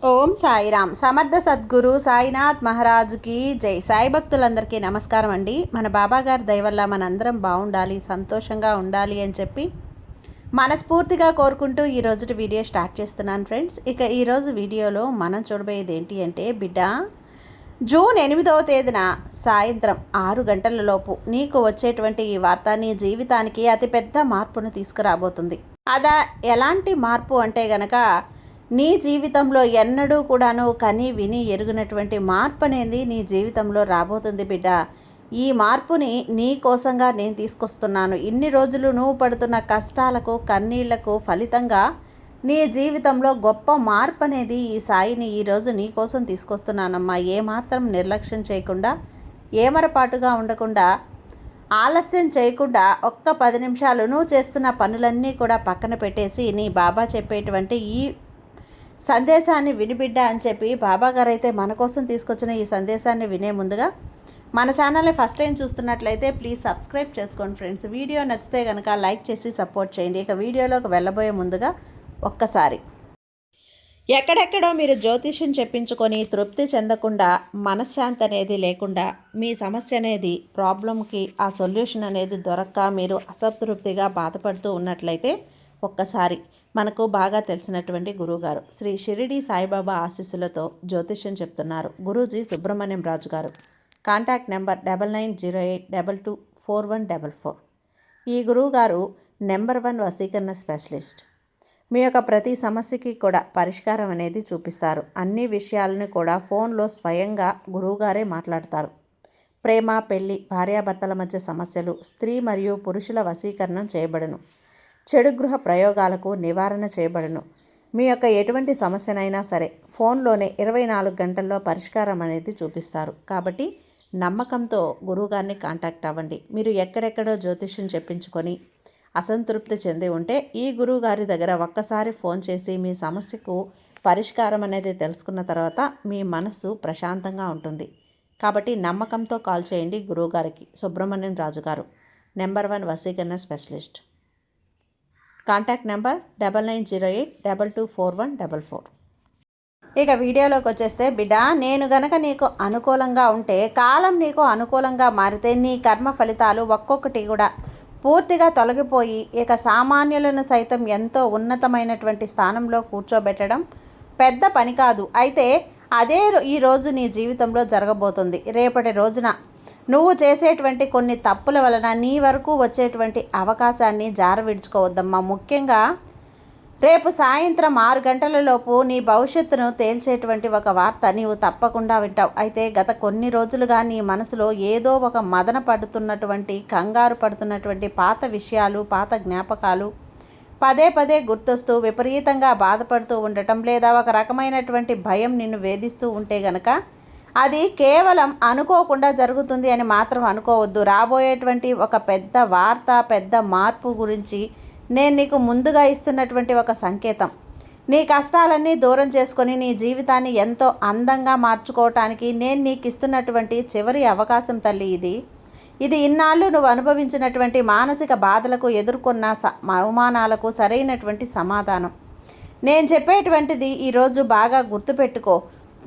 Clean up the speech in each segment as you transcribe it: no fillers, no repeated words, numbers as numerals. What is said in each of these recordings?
ఓం సాయిరామ్. సమర్థ సద్గురు సాయినాథ్ మహారాజుకి జై. సాయి భక్తులందరికీ నమస్కారం అండి. మన బాబాగారి దయ వల్ల మనందరం బాగుండాలి, సంతోషంగా ఉండాలి అని చెప్పి మనస్ఫూర్తిగా కోరుకుంటూ ఈరోజు వీడియో స్టార్ట్ చేస్తున్నాను ఫ్రెండ్స్. ఇక ఈరోజు వీడియోలో మనం చూడబోయేది ఏంటి అంటే, బిడ్డ, జూన్ 8వ తేదీన సాయంత్రం 6 గంటల లోపు నీకు వచ్చేటువంటి ఈ వార్త నీ జీవితానికి అతిపెద్ద మార్పును తీసుకురాబోతుంది. అదా ఎలాంటి మార్పు అంటే గనక, నీ జీవితంలో ఎన్నడూ కూడాను కని విని ఎరుగినటువంటి మార్పు అనేది నీ జీవితంలో రాబోతుంది బిడ్డ. ఈ మార్పుని నీ కోసంగా నేను తీసుకొస్తున్నాను. ఇన్ని రోజులు నువ్వు పడుతున్న కష్టాలకు కన్నీళ్లకు ఫలితంగా నీ జీవితంలో గొప్ప మార్పు అనేది ఈ సాయిని ఈరోజు నీ కోసం తీసుకొస్తున్నానమ్మా. ఏమాత్రం నిర్లక్ష్యం చేయకుండా, ఏమరపాటుగా ఉండకుండా, ఆలస్యం చేయకుండా ఒక్క 10 నిమిషాలు నువ్వు చేస్తున్న పనులన్నీ కూడా పక్కన పెట్టేసి నీ బాబా చెప్పేటువంటి ఈ సందేశాన్ని వినిబిడ్డ అని చెప్పి బాబాగారు అయితే మన కోసం తీసుకొచ్చిన ఈ సందేశాన్ని వినే ముందుగా మన ఛానల్ని ఫస్ట్ టైం చూస్తున్నట్లయితే ప్లీజ్ సబ్స్క్రైబ్ చేసుకోండి ఫ్రెండ్స్. వీడియో నచ్చితే కనుక లైక్ చేసి సపోర్ట్ చేయండి. ఇక వీడియోలోకి వెళ్ళబోయే ముందుగా ఒక్కసారి, ఎక్కడెక్కడో మీరు జ్యోతిష్యం చెప్పించుకొని తృప్తి చెందకుండా, మనశ్శాంతి అనేది లేకుండా, మీ సమస్య అనేది ప్రాబ్లంకి ఆ సొల్యూషన్ అనేది దొరక్క మీరు అసంతృప్తిగా బాధపడుతూ ఉన్నట్లయితే ఒక్కసారి మనకు బాగా తెలిసినటువంటి గురువుగారు శ్రీ షిరిడి సాయిబాబా ఆశీస్సులతో జ్యోతిష్యం చెప్తున్నారు గురూజీ సుబ్రహ్మణ్యం రాజు గారు. Contact number 9908224144. ఈ గురువుగారు నెంబర్ 1 వశీకరణ స్పెషలిస్ట్. మీ యొక్క ప్రతి సమస్యకి కూడా పరిష్కారం అనేది చూపిస్తారు. అన్ని విషయాలను కూడా ఫోన్లో స్వయంగా గురువుగారే మాట్లాడతారు. ప్రేమ, పెళ్లి, భార్యాభర్తల మధ్య సమస్యలు, స్త్రీ మరియు పురుషుల వశీకరణం చేయబడును. చెడు గృహ ప్రయోగాలకు నివారణ చేయబడును. మీ యొక్క ఎటువంటి సమస్యనైనా సరే ఫోన్లోనే 24 గంటల్లో పరిష్కారం అనేది చూపిస్తారు. కాబట్టి నమ్మకంతో గురువుగారిని కాంటాక్ట్ అవ్వండి. మీరు ఎక్కడెక్కడో జ్యోతిష్యం చెప్పించుకొని అసంతృప్తి చెంది ఉంటే ఈ గురువుగారి దగ్గర ఒక్కసారి ఫోన్ చేసి మీ సమస్యకు పరిష్కారం అనేది తెలుసుకున్న తర్వాత మీ మనస్సు ప్రశాంతంగా ఉంటుంది. కాబట్టి నమ్మకంతో కాల్ చేయండి గురువుగారికి. సుబ్రహ్మణ్యం రాజు గారు, నెంబర్ 1 వశీకరణ స్పెషలిస్ట్. Contact number 9908224144. ఇక వీడియోలోకి వచ్చేస్తే, బిడ్డ, నేను గనక నీకు అనుకూలంగా ఉంటే, కాలం నీకు అనుకూలంగా మారితే నీ కర్మ ఫలితాలు ఒక్కొక్కటి కూడా పూర్తిగా తొలగిపోయి ఇక సామాన్యులను సైతం ఎంతో ఉన్నతమైనటువంటి స్థానంలో కూర్చోబెట్టడం పెద్ద పని కాదు. అయితే అదే ఈరోజు నీ జీవితంలో జరగబోతుంది. రేపటి రోజున నువ్వు చేసేటువంటి కొన్ని తప్పుల వలన నీ వరకు వచ్చేటువంటి అవకాశాన్ని జారవిడుచుకోవద్దమ్మా. ముఖ్యంగా రేపు సాయంత్రం 6 గంటల లోపు నీ భవిష్యత్తును తేల్చేటువంటి ఒక వార్త నీవు తప్పకుండా వింటావు. అయితే గత కొన్ని రోజులుగా నీ మనసులో ఏదో ఒక మదన పడుతున్నటువంటి, కంగారు పడుతున్నటువంటి పాత విషయాలు, పాత జ్ఞాపకాలు పదే పదే గుర్తొస్తూ విపరీతంగా బాధపడుతూ ఉండటం, లేదా ఒక రకమైనటువంటి భయం నిన్ను వేధిస్తూ ఉంటే గనక అది కేవలం అనుకోకుండా జరుగుతుంది అని మాత్రం అనుకోవద్దు. రాబోయేటువంటి ఒక పెద్ద వార్త, పెద్ద మార్పు గురించి నేను నీకు ముందుగా ఇస్తున్నటువంటి ఒక సంకేతం. నీ కష్టాలన్నీ దూరం చేసుకొని నీ జీవితాన్ని ఎంతో అందంగా మార్చుకోవటానికి నేను నీకు ఇస్తున్నటువంటి చివరి అవకాశం తల్లి ఇది ఇన్నాళ్ళు నువ్వు అనుభవించినటువంటి మానసిక బాధలకు, ఎదుర్కొన్న అవమానాలకు సరైనటువంటి సమాధానం. నేను చెప్పేటువంటిది ఈరోజు బాగా గుర్తుపెట్టుకో.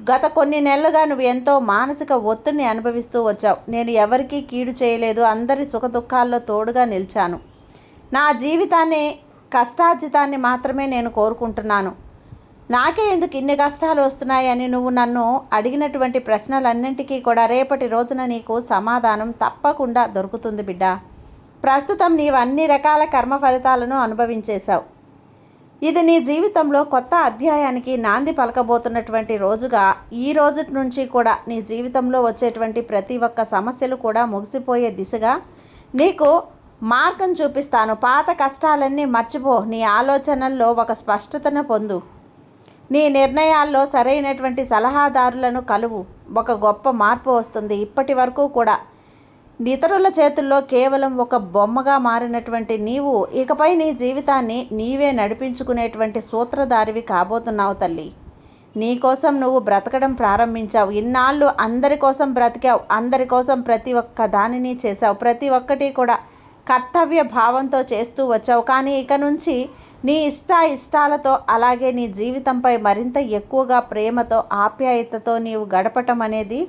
గత కొన్ని నెలలుగా నువ్వు ఎంతో మానసిక ఒత్తిడిని అనుభవిస్తూ వచ్చావు. నేను ఎవరికీ కీడు చేయలేదు, అందరి సుఖదుఖాల్లో తోడుగా నిలిచాను. నా జీవితాన్ని, కష్టార్జితాన్ని మాత్రమే నేను కోరుకుంటున్నాను. నాకే ఎందుకు ఇన్ని కష్టాలు వస్తున్నాయని నువ్వు నన్ను అడిగినటువంటి ప్రశ్నలన్నింటికీ కూడా రేపటి రోజున నీకు సమాధానం తప్పకుండా దొరుకుతుంది బిడ్డ. ప్రస్తుతం నీవు అన్ని రకాల కర్మ ఫలితాలను అనుభవించేశావు. ఇది నీ జీవితంలో కొత్త అధ్యాయానికి నాంది పలకబోతున్నటువంటి రోజుగా ఈ రోజు నుంచి కూడా నీ జీవితంలో వచ్చేటువంటి ప్రతి ఒక్క సమస్యలు కూడా ముగిసిపోయే దిశగా నీకు మార్గం చూపిస్తాను. పాత కష్టాలన్నీ మర్చిపో. నీ ఆలోచనల్లో ఒక స్పష్టతను పొందు. నీ నిర్ణయాల్లో సరైనటువంటి సలహాదారులను కలువు. ఒక గొప్ప మార్పు వస్తుంది. ఇప్పటి వరకు కూడా ఇతరుల చేతుల్లో కేవలం ఒక బొమ్మగా మారినటువంటి నీవు ఇకపై నీ జీవితాన్ని నీవే నడిపించుకునేటువంటి సూత్రధారివి కాబోతున్నావు తల్లి. నీ కోసం నువ్వు బ్రతకడం ప్రారంభించావు. ఇన్నాళ్ళు అందరి కోసం బ్రతికావు. అందరి కోసం ప్రతి ఒక్క దానిని చేశావు. ప్రతి ఒక్కటి కూడా కర్తవ్య భావంతో చేస్తూ వచ్చావు. కానీ ఇక నుంచి నీ ఇష్టాలతో అలాగే నీ జీవితంపై మరింత ఎక్కువగా ప్రేమతో ఆప్యాయతతో నీవు గడపటం అనేది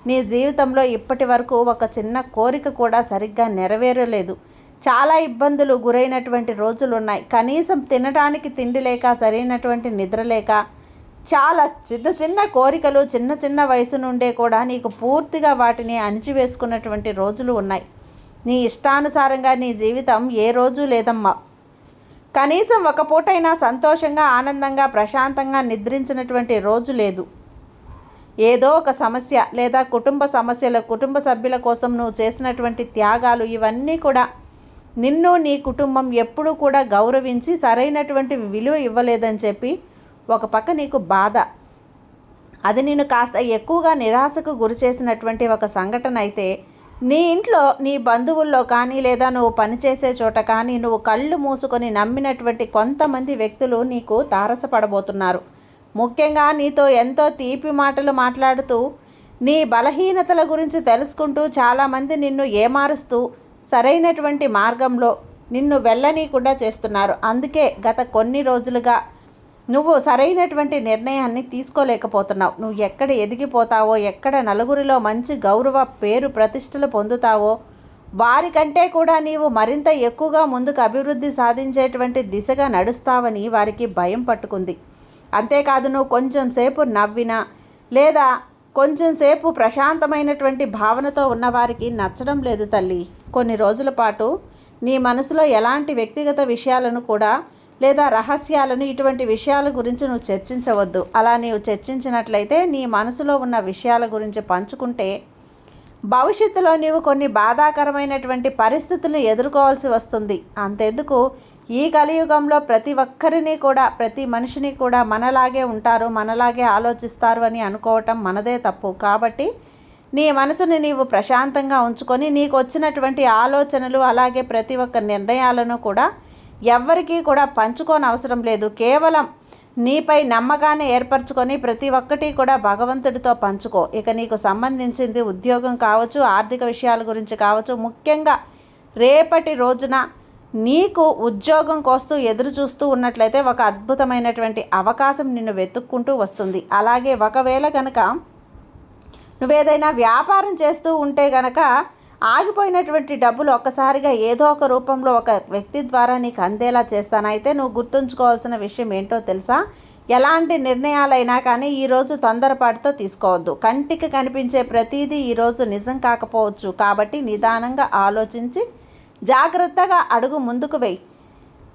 నీ జీవితంలో ఇప్పటి వరకు ఒక చిన్న కోరిక కూడా సరిగ్గా నెరవేరలేదు. చాలా ఇబ్బందులు గురైనటువంటి రోజులు ఉన్నాయి. కనీసం తినడానికి తిండి లేక, సరైనటువంటి నిద్ర లేక, చాలా చిన్న చిన్న కోరికలు చిన్న చిన్న వయసు నుండే కూడా నీకు పూర్తిగా వాటిని అణిచివేసుకున్నటువంటి రోజులు ఉన్నాయి. నీ ఇష్టానుసారంగా నీ జీవితం ఏ రోజు లేదమ్మా. కనీసం ఒక పూటైనా సంతోషంగా, ఆనందంగా, ప్రశాంతంగా నిద్రించినటువంటి రోజు లేదు. ఏదో ఒక సమస్య లేదా కుటుంబ సభ్యుల కోసం నువ్వు చేసినటువంటి త్యాగాలు ఇవన్నీ కూడా నిన్ను, నీ కుటుంబం ఎప్పుడూ కూడా గౌరవించి సరైనటువంటి విలువ ఇవ్వలేదని చెప్పి ఒక పక్క నీకు బాధ. అది నేను కాస్త ఎక్కువగా నిరాశకు గురి చేసినటువంటి ఒక సంఘటన అయితే, నీ ఇంట్లో, నీ బంధువుల్లో కానీ లేదా నువ్వు పనిచేసే చోట కానీ నువ్వు కళ్ళు మూసుకొని నమ్మినటువంటి కొంతమంది వ్యక్తులు నీకు తారసపడబోతున్నారు. ముఖ్యంగా నీతో ఎంతో తీపి మాటలు మాట్లాడుతూ, నీ బలహీనతల గురించి తెలుసుకుంటూ చాలామంది నిన్ను ఏమారుస్తూ సరైనటువంటి మార్గంలో నిన్ను వెళ్ళనీయకుండా చేస్తున్నారు. అందుకే గత కొన్ని రోజులుగా నువ్వు సరైనటువంటి నిర్ణయాన్ని తీసుకోలేకపోతున్నావు. నువ్వు ఎక్కడ ఎదిగిపోతావో, ఎక్కడ నలుగురిలో మంచి గౌరవ, పేరు, ప్రతిష్టలు పొందుతావో వారికంటే కూడా నీవు మరింత ఎక్కువగా ముందుకు అభివృద్ధి సాధించేటువంటి దిశగా నడుస్తావని వారికి భయం పట్టుకుంది. అంతేకాదు, నువ్వు కొంచెం సేపు నవ్వినా లేదా కొంచెం సేపు ప్రశాంతమైనటువంటి భావనతో ఉన్నవారికి నచ్చడం లేదు తల్లి. కొన్ని రోజుల పాటు నీ మనసులో ఎలాంటి వ్యక్తిగత విషయాలను కూడా లేదా రహస్యాలను, ఇటువంటి విషయాల గురించి నువ్వు చర్చించవద్దు. అలా నీవు చర్చించినట్లయితే, నీ మనసులో ఉన్న విషయాల గురించి పంచుకుంటే భవిష్యత్తులో నీవు కొన్ని బాధాకరమైనటువంటి పరిస్థితులను ఎదుర్కోవాల్సి వస్తుంది. అంతెందుకు, ఈ కలియుగంలో ప్రతి ఒక్కరిని కూడా, ప్రతి మనిషిని కూడా మనలాగే ఉంటారు, మనలాగే ఆలోచిస్తారు అని అనుకోవటం మనదే తప్పు. కాబట్టి నీ మనసుని నీవు ప్రశాంతంగా ఉంచుకొని నీకు వచ్చినటువంటి ఆలోచనలు అలాగే ప్రతి ఒక్క నిర్ణయాలను కూడా ఎవ్వరికీ కూడా పంచుకోని అవసరం లేదు. కేవలం నీపై నమ్మకాన్ని ఏర్పరచుకొని ప్రతి ఒక్కటి కూడా భగవంతుడితో పంచుకో. ఇక నీకు సంబంధించింది ఉద్యోగం కావచ్చు, ఆర్థిక విషయాల గురించి కావచ్చు, ముఖ్యంగా రేపటి రోజున నీకు ఉద్యోగం కోస్తూ ఎదురు చూస్తూ ఉన్నట్లయితే ఒక అద్భుతమైనటువంటి అవకాశం నిన్ను వెతుక్కుంటూ వస్తుంది. అలాగే ఒకవేళ కనుక నువ్వేదైనా వ్యాపారం చేస్తూ ఉంటే కనుక ఆగిపోయినటువంటి డబ్బులు ఒక్కసారిగా ఏదో ఒక రూపంలో ఒక వ్యక్తి ద్వారా నీకు అందేలా చేస్తాను. అయితే నువ్వు గుర్తుంచుకోవాల్సిన విషయం ఏంటో తెలుసా? ఎలాంటి నిర్ణయాలైనా కానీ ఈరోజు తొందరపాటుతో తీసుకోవద్దు. కంటికి కనిపించే ప్రతిదీ ఈరోజు నిజం కాకపోవచ్చు. కాబట్టి నిదానంగా ఆలోచించి జాగ్రత్తగా అడుగు ముందుకు వేయి.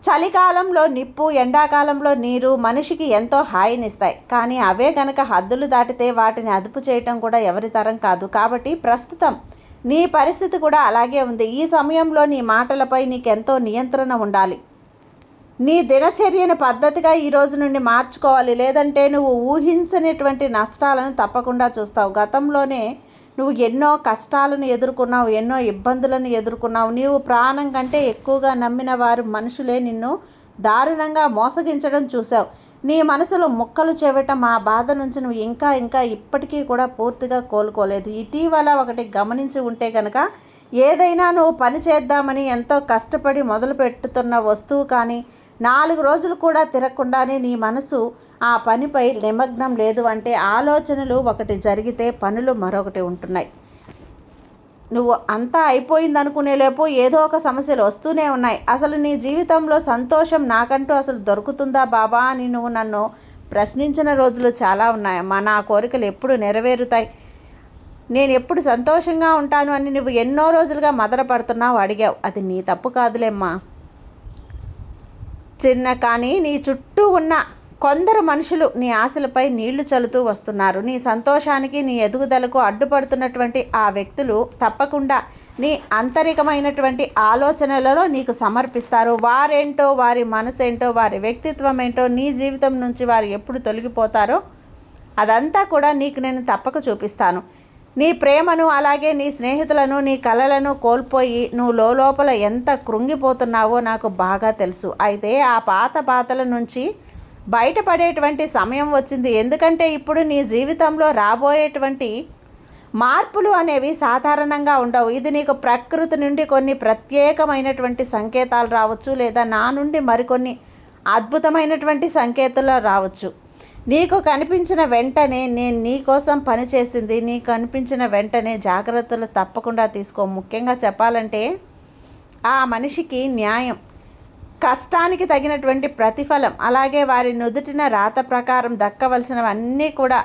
చలికాలంలో నిప్పు, ఎండాకాలంలో నీరు మనిషికి ఎంతో హాయినిస్తాయి. కానీ అవే కనుక హద్దులు దాటితే వాటిని అదుపు చేయటం కూడా ఎవరి తరం కాదు. కాబట్టి ప్రస్తుతం నీ పరిస్థితి కూడా అలాగే ఉంది. ఈ సమయంలో నీ మాటలపై నీకెంతో నియంత్రణ ఉండాలి. నీ దినచర్యను పద్ధతిగా ఈ రోజు నుండి మార్చుకోవాలి. లేదంటే నువ్వు ఊహించనిటువంటి నష్టాలను తప్పకుండా చూస్తావు. గతంలోనే నువ్వు ఎన్నో కష్టాలను ఎదుర్కొన్నావు, ఎన్నో ఇబ్బందులను ఎదుర్కొన్నావు. నీవు ప్రాణం కంటే ఎక్కువగా నమ్మిన వారు మనుషులే నిన్ను దారుణంగా మోసగించడం చూసావు. నీ మనసులో ముక్కలు చెవటం, ఆ బాధ నుంచి నువ్వు ఇంకా ఇప్పటికీ కూడా పూర్తిగా కోలుకోలేదు. ఇటీవల ఒకటి గమనించి ఉంటే కనుక, ఏదైనా నువ్వు పని చేద్దామని ఎంతో కష్టపడి మొదలు పెట్టుతున్న వస్తువు కానీ 4 రోజులు కూడా తిరగకుండానే నీ మనసు ఆ పనిపై నిమగ్నం లేదు అంటే ఆలోచనలు ఒకటి జరిగితే పనులు మరొకటి ఉంటున్నాయి. నువ్వు అంతా అయిపోయింది అనుకునేలోపు ఏదో ఒక సమస్యలు వస్తూనే ఉన్నాయి. అసలు నీ జీవితంలో సంతోషం నాకంటూ అసలు దొరుకుతుందా బాబా అని నువ్వు నన్ను ప్రశ్నించిన రోజులు చాలా ఉన్నాయమ్మా. నా కోరికలు ఎప్పుడు నెరవేరుతాయి, నేను ఎప్పుడు సంతోషంగా ఉంటాను అని నువ్వు ఎన్నో రోజులుగా మదనపడుతున్నావు, అడిగావు. అది నీ తప్పు కాదులేమ్మా. కానీ నీ చుట్టూ ఉన్న కొందరు మనుషులు నీ ఆశలపై నీళ్లు చల్లుతూ వస్తున్నారు. నీ సంతోషానికి, నీ ఎదుగుదలకు అడ్డుపడుతున్నటువంటి ఆ వ్యక్తులు తప్పకుండా నీ ఆంతరికమైనటువంటి ఆలోచనలలో నీకు సమర్పిస్తారు. వారేంటో, వారి మనసేంటో, వారి వ్యక్తిత్వం ఏంటో, నీ జీవితం నుంచి వారు ఎప్పుడు తొలగిపోతారో అదంతా కూడా నీకు నేను తప్పక చూపిస్తాను. నీ ప్రేమను అలాగే నీ స్నేహితులను, నీ కలలను కోల్పోయి నువ్వు లోపల ఎంత కృంగిపోతున్నావో నాకు బాగా తెలుసు. అయితే ఆ పాత బాధల నుంచి బయటపడేటువంటి సమయం వచ్చింది. ఎందుకంటే ఇప్పుడు నీ జీవితంలో రాబోయేటువంటి మార్పులు అనేవి సాధారణంగా ఉండవు. ఇది నీకు ప్రకృతి నుండి కొన్ని ప్రత్యేకమైనటువంటి సంకేతాలు రావచ్చు, లేదా నా నుండి మరికొన్ని అద్భుతమైనటువంటి సంకేతాలు రావచ్చు. నీకు కనిపించిన వెంటనే నేను నీ కోసం పనిచేసింది, నీకు కనిపించిన వెంటనే జాగ్రత్తలు తప్పకుండా తీసుకో. ముఖ్యంగా చెప్పాలంటే ఆ మనిషికి న్యాయం, కష్టానికి తగినటువంటి ప్రతిఫలం, అలాగే వారి నుదుటిన రాత ప్రకారం దక్కవలసినవన్నీ కూడా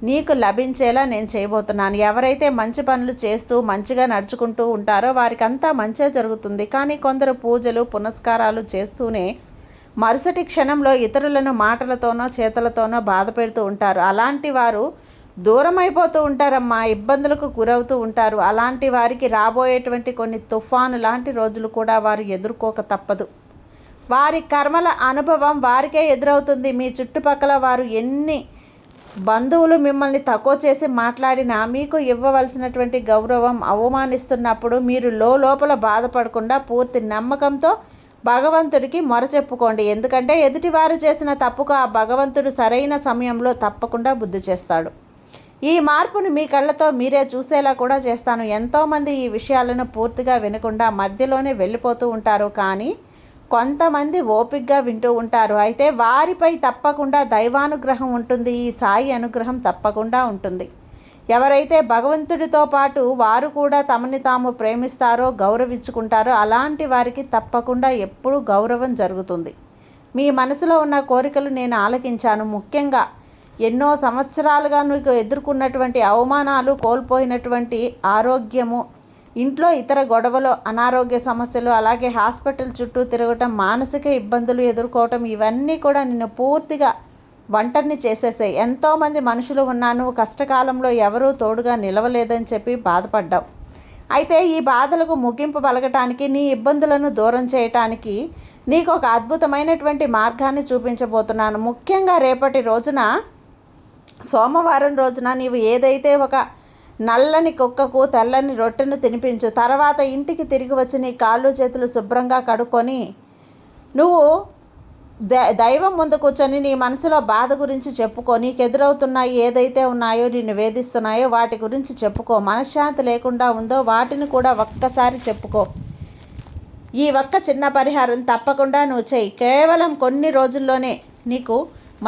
నీకు లభించేలా నేను చేయబోతున్నాను. ఎవరైతే మంచి పనులు చేస్తూ మంచిగా నడుచుకుంటూ ఉంటారో వారికంతా మంచే జరుగుతుంది. కానీ కొందరు పూజలు పునస్కారాలు చేస్తూనే మరుసటి క్షణంలో ఇతరులను మాటలతోనో చేతలతోనో బాధ పెడుతూ ఉంటారు. అలాంటి వారు దూరం అయిపోతూ ఉంటారమ్మా, ఇబ్బందులకు గురవుతూ ఉంటారు. అలాంటి వారికి రాబోయేటువంటి కొన్ని తుఫాను లాంటి రోజులు కూడా వారు ఎదుర్కోక తప్పదు. వారి కర్మల అనుభవం వారికే ఎదురవుతుంది. మీ చుట్టుపక్కల వారు ఎన్ని బంధువులు మిమ్మల్ని తక్కువ చేసి మాట్లాడినా మీకు ఇవ్వవలసినటువంటి గౌరవం అవమానిస్తున్నప్పుడు మీరు లోపల బాధపడకుండా పూర్తి నమ్మకంతో భగవంతుడికి మొరచెప్పుకోండి. ఎందుకంటే ఎదుటివారు చేసిన తప్పుకు ఆ భగవంతుడు సరైన సమయంలో తప్పకుండా బుద్ధి చేస్తాడు. ఈ మార్పును మీ కళ్ళతో మీరే చూసేలా కూడా చేస్తాను. ఎంతోమంది ఈ విషయాలను పూర్తిగా వినకుండా మధ్యలోనే వెళ్ళిపోతూ ఉంటారు. కానీ కొంతమంది ఓపికగా వింటూ ఉంటారు. అయితే వారిపై తప్పకుండా దైవానుగ్రహం ఉంటుంది. ఈ సాయి అనుగ్రహం తప్పకుండా ఉంటుంది. ఎవరైతే భగవంతుడితో పాటు వారు కూడా తమని తాము ప్రేమిస్తారో గౌరవించుకుంటారో అలాంటి వారికి తప్పకుండా ఎప్పుడూ గౌరవం జరుగుతుంది. మీ మనసులో ఉన్న కోరికలు నేను ఆలకించాను. ముఖ్యంగా ఎన్నో సంవత్సరాలుగా నీకు ఎదుర్కొన్నటువంటి అవమానాలు, కోల్పోయినటువంటి ఆరోగ్యము, ఇంట్లో ఇతర గొడవలు, అనారోగ్య సమస్యలు, అలాగే హాస్పిటల్ చుట్టూ తిరగటం, మానసిక ఇబ్బందులు ఎదుర్కోవటం, ఇవన్నీ కూడా నిన్ను పూర్తిగా ఒంటరిని చేసేసాయి. ఎంతోమంది మనుషులు ఉన్నాను, కష్టకాలంలో ఎవరూ తోడుగా నిలవలేదని చెప్పి బాధపడ్డావు. అయితే ఈ బాధలకు ముగింపు పలకటానికి, నీ ఇబ్బందులను దూరం చేయటానికి నీకు ఒక అద్భుతమైనటువంటి మార్గాన్ని చూపించబోతున్నాను. ముఖ్యంగా రేపటి రోజున, సోమవారం రోజున నీవు ఏదైతే ఒక నల్లని కుక్కకు తెల్లని రొట్టెను తినిపించు. తర్వాత ఇంటికి తిరిగి వచ్చి నీ కాళ్ళు చేతులు శుభ్రంగా కడుక్కొని నువ్వు దైవం ముందు కూర్చొని నీ మనసులో బాధ గురించి చెప్పుకో. నీకు ఎదురవుతున్నాయి ఏదైతే ఉన్నాయో, నిన్ను వేధిస్తున్నాయో వాటి గురించి చెప్పుకో. మనశ్శాంతి లేకుండా ఉందో వాటిని కూడా ఒక్కసారి చెప్పుకో. ఈ ఒక్క చిన్న పరిహారం తప్పకుండా నువ్వు చేయి. కేవలం కొన్ని రోజుల్లోనే నీకు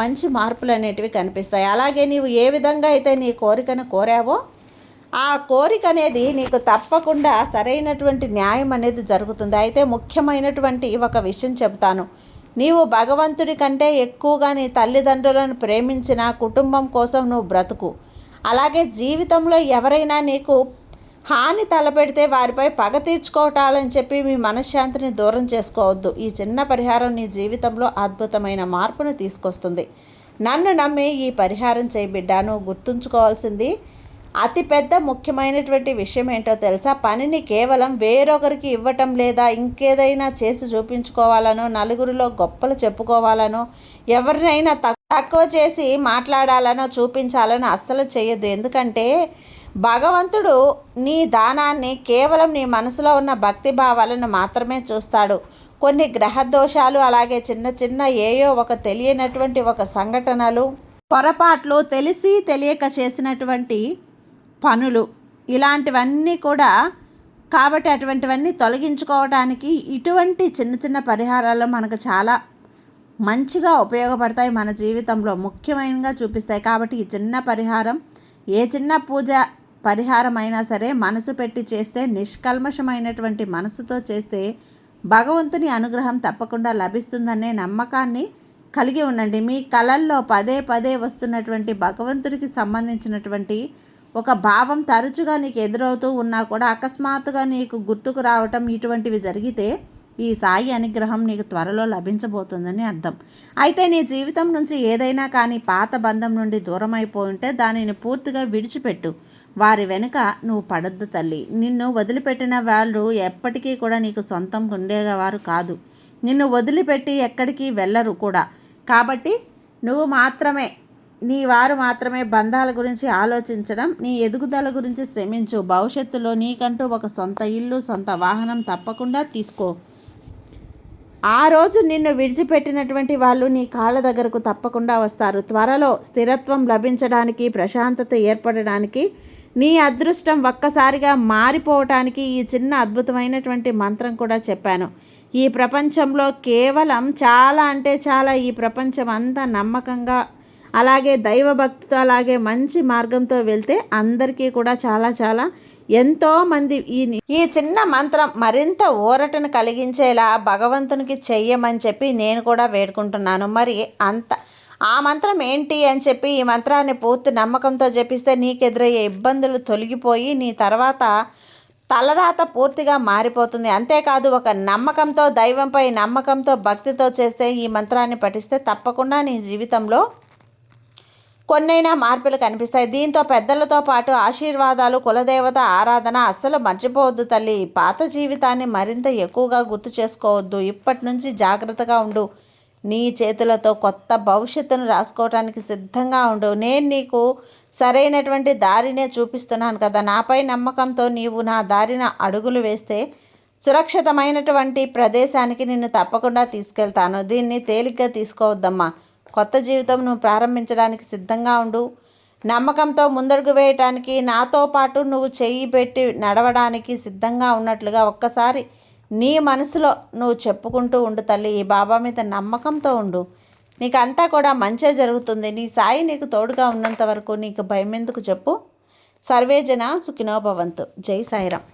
మంచి మార్పులు అనేటివి కనిపిస్తాయి. అలాగే నీవు ఏ విధంగా అయితే నీ కోరికను కోరావో ఆ కోరిక అనేది నీకు తప్పకుండా సరైనటువంటి న్యాయం అనేది జరుగుతుంది. అయితే ముఖ్యమైనటువంటి ఒక విషయం చెప్తాను. నీవు భగవంతుడి కంటే ఎక్కువగా నీ తల్లిదండ్రులను ప్రేమించిన కుటుంబం కోసం నువ్వు బ్రతుకు. అలాగే జీవితంలో ఎవరైనా నీకు హాని తలపెడితే వారిపై పగ తీర్చుకోవటాలని చెప్పి మీ మనశ్శాంతిని దూరం చేసుకోవద్దు. ఈ చిన్న పరిహారం నీ జీవితంలో అద్భుతమైన మార్పును తీసుకొస్తుంది. నన్ను నమ్మి ఈ పరిహారం చేయి బిడ్డ. నువ్వు గుర్తుంచుకోవాల్సింది అతిపెద్ద ముఖ్యమైనటువంటి విషయం ఏంటో తెలుసా? పనిని కేవలం వేరొకరికి ఇవ్వటం లేదా ఇంకేదైనా చేసి చూపించుకోవాలనో, నలుగురిలో గొప్పలు చెప్పుకోవాలనో, ఎవరినైనా తక్కువ చేసి మాట్లాడాలనో, చూపించాలనో అస్సలు చేయొద్దు. ఎందుకంటే భగవంతుడు నీ దానాన్ని కేవలం నీ మనసులో ఉన్న భక్తి భావాలను మాత్రమే చూస్తాడు. కొన్ని గ్రహ దోషాలు, అలాగే చిన్న చిన్న ఏయో ఒక తెలియనటువంటి ఒక సంఘటనలు, పొరపాట్లు, తెలిసి తెలియక చేసినటువంటి పనులు, ఇలాంటివన్నీ కూడా కాబట్టి అటువంటివన్నీ తొలగించుకోవడానికి ఇటువంటి చిన్న చిన్న పరిహారాలు మనకు చాలా మంచిగా ఉపయోగపడతాయి. మన జీవితంలో ముఖ్యమైనగా చూపిస్తాయి. కాబట్టి ఈ చిన్న పరిహారం, ఏ చిన్న పూజ పరిహారం అయినా సరే మనసు పెట్టి చేస్తే, నిష్కల్మషమైనటువంటి మనసుతో చేస్తే భగవంతుని అనుగ్రహం తప్పకుండా లభిస్తుందనే నమ్మకాన్ని కలిగి ఉండండి. మీ కళల్లో పదే పదే వస్తున్నటువంటి భగవంతుడికి సంబంధించినటువంటి ఒక భావం తరచుగా నీకు ఎదురవుతూ ఉన్నా కూడా అకస్మాత్తుగా నీకు గుర్తుకు రావటం, ఇటువంటివి జరిగితే ఈ సాయి అనుగ్రహం నీకు త్వరలో లభించబోతుందని అర్థం. అయితే నీ జీవితం నుంచి ఏదైనా కానీ పాత బంధం నుండి దూరం అయిపోయి ఉంటే దానిని పూర్తిగా విడిచిపెట్టు. వారి వెనుక నువ్వు పడొద్దు తల్లి. నిన్ను వదిలిపెట్టిన వాళ్ళు ఎప్పటికీ కూడా నీకు సొంతం ఉండేవారు కాదు. నిన్ను వదిలిపెట్టి ఎక్కడికి వెళ్ళరు కూడా. కాబట్టి నువ్వు మాత్రమే, నీ వారు మాత్రమే బంధాల గురించి ఆలోచించడం, నీ ఎదుగుదల గురించి శ్రమించు. భవిష్యత్తులో నీకంటూ ఒక సొంత ఇల్లు, సొంత వాహనం తప్పకుండా తీసుకో. ఆ రోజు నిన్ను విడిచిపెట్టినటువంటి వాళ్ళు నీ కాళ్ళ దగ్గరకు తప్పకుండా వస్తారు. త్వరలో స్థిరత్వం లభించడానికి, ప్రశాంతత ఏర్పడడానికి, నీ అదృష్టం ఒక్కసారిగా మారిపోవటానికి ఈ చిన్న అద్భుతమైనటువంటి మంత్రం కూడా చెప్పాను. ఈ ప్రపంచంలో కేవలం చాలా అంటే చాలా ఈ ప్రపంచం అంతా నమ్మకంగా అలాగే దైవభక్తితో అలాగే మంచి మార్గంతో వెళ్తే అందరికీ కూడా చాలా చాలా ఎంతోమంది ఈ చిన్న మంత్రం మరింత ఊరటను కలిగించేలా భగవంతునికి చెయ్యమని చెప్పి నేను కూడా వేడుకుంటున్నాను. మరి ఆ మంత్రం ఏంటి అని చెప్పి ఈ మంత్రాన్ని పూర్తి నమ్మకంతో జపిస్తే నీకు ఎదురయ్యే ఇబ్బందులు తొలగిపోయి నీ తర్వాత తలరాత పూర్తిగా మారిపోతుంది. అంతేకాదు ఒక నమ్మకంతో దైవంపై నమ్మకంతో భక్తితో చేస్తే ఈ మంత్రాన్ని పఠిస్తే తప్పకుండా నీ జీవితంలో కొన్నైనా మార్పులు కనిపిస్తాయి. దీంతో పెద్దలతో పాటు ఆశీర్వాదాలు కులదేవత ఆరాధన అస్సలు మర్చిపోవద్దు తల్లి. పాత జీవితాన్ని మరింత ఎక్కువగా గుర్తు చేసుకోవద్దు. ఇప్పటి నుంచి జాగ్రత్తగా ఉండు. నీ చేతులతో కొత్త భవిష్యత్తును రాసుకోవడానికి సిద్ధంగా ఉండు. నేను నీకు సరైనటువంటి దారినే చూపిస్తున్నాను కదా. నాపై నమ్మకంతో నీవు నా దారిన అడుగులు వేస్తే సురక్షితమైనటువంటి ప్రదేశానికి నిన్ను తప్పకుండా తీసుకెళ్తాను. దీన్ని తేలిగ్గా తీసుకోవద్దమ్మా. కొత్త జీవితం నువ్వు ప్రారంభించడానికి సిద్ధంగా ఉండు. నమ్మకంతో ముందడుగు వేయటానికి నాతో పాటు నువ్వు చెయ్యి పెట్టి నడవడానికి సిద్ధంగా ఉన్నట్లుగా ఒక్కసారి నీ మనసులో నువ్వు చెప్పుకుంటూ ఉండు తల్లి. ఈ బాబా మీద నమ్మకంతో ఉండు. నీకు అంతా కూడా మంచే జరుగుతుంది. నీ సాయి నీకు తోడుగా ఉన్నంత వరకు నీకు భయం ఎందుకు చెప్పు. సర్వేజన సుఖినో భవంతు. జై సాయిరాం.